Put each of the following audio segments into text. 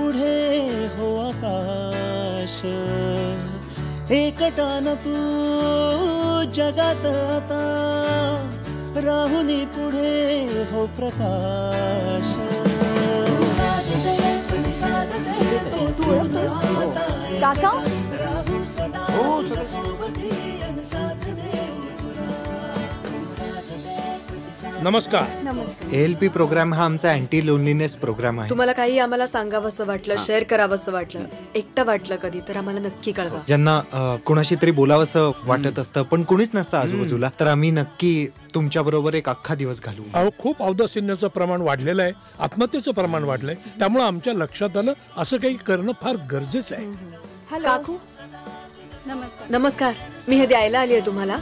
पुढे हो आकाश, एकटान तू जगात आता, राहुनी पुढे हो प्रकाश. काका नमस्कार. ALP प्रोग्राम हा आमचा अँटी लोनलीनेस प्रोग्राम आहे. तुम्हाला काही आम्हाला सांगावंसं वाटलं, शेअर करावंसं वाटलं, एकटं वाटलं कधी तर आम्हाला नक्की कळवा. ज्यांना कुणाशी तरी बोलावंसं वाटत असतं पण कुणीच नसतं आजूबाजूला, तर आम्ही नक्की तुमच्या बरोबर एक अख्खा दिवस घालू. अहो, खूप औदासिन्याचं प्रमाण वाढलेलं आहे, आत्महत्येचं प्रमाण वाढलंय. त्यामुळे आमच्या लक्षात आलं असं काही करणं फार गरजेचं आहे. काकू नमस्कार, मी हे द्यायला आली आहे तुम्हाला.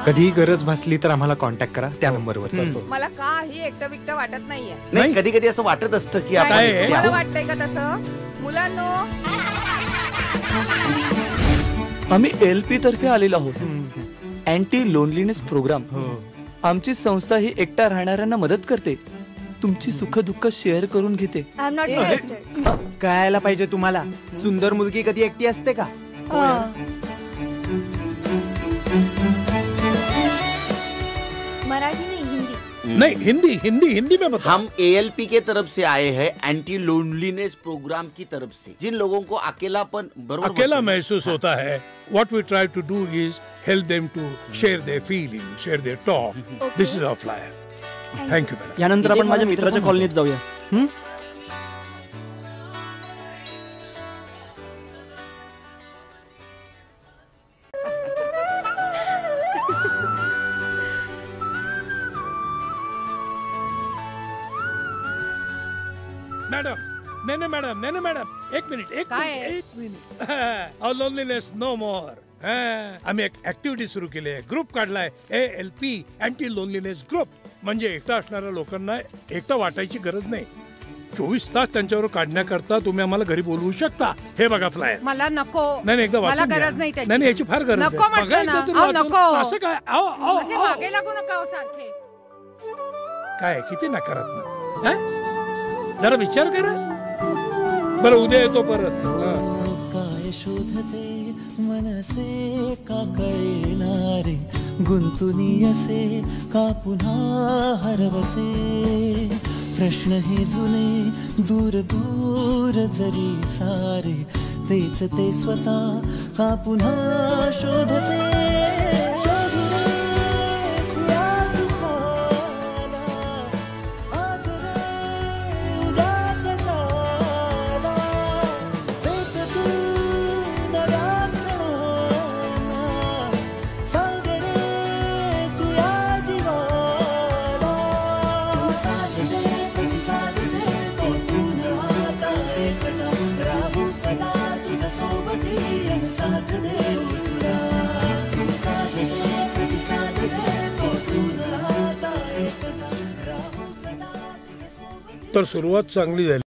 कधीही गरज भासली तर आम्हाला कॉन्टॅक्ट करा त्या नंबरवर. मला काही एकटं बिकटं वाटत नाहीये. नाही, कधी कधी असं वाटत असतं की मला वाटतंय का तसं मुलांनो. आम्ही LP तर्फे आलेलो आहोत, अँटी लोनलीनेस प्रोग्राम. आमची संस्था ही एकटा राहणाऱ्यांना मदत करते, तुमची सुख दुःख शेअर करून घेते. कळायला पाहिजे तुम्हाला, सुंदर मुलगी कधी एकटी असते का? मराठी नहीं हिंदी. नहीं, हिंदी में बताओ. हम ALP के तरफ से आए हैं, एंटी लोनलीनेस प्रोग्राम की तरफ से. जिन लोगों को अकेलापन अकेला महसूस होता है, what we try to do is help them to share their feelings, share their talk. This is our flyer. Thank you, madam. यानंतर आपण माझ्या मित्राच्या कॉलनीत जाऊया. मैडम, एक minute. Our loneliness no more. आम्ही एक ऍक्टिव्हिटी सुरू केली आहे, ग्रुप काढलाय, ALP अँटी लोनलीनेस ग्रुप. म्हणजे एकटा असणाऱ्या लोकांना एकटा वाटायची गरज नाही. 24 तास त्यांच्यावर काढण्याकरता तुम्ही आम्हाला घरी बोलवू शकता. हे बघा फ्लायर. मला नको. नाही, एकदा मला वाचून गरज नाही घ्या. त्याची. नाही, याची फार गरज आहे. नको म्हटलं ना. नको. असं काय? असे मागे लागू नका हो सारखे. काय किती नकारात्मक. जरा विचार करा. बरं, उद्या येतो परत. काय शोधते मनसे का कळेनारे, गुंतुनी असे का पुन्हा हरवते. प्रश्न हे जुने दूर दूर जरी सारे, तेच ते स्वतः का पुन्हा शोधते. तर सुरुवात चांगली झाली.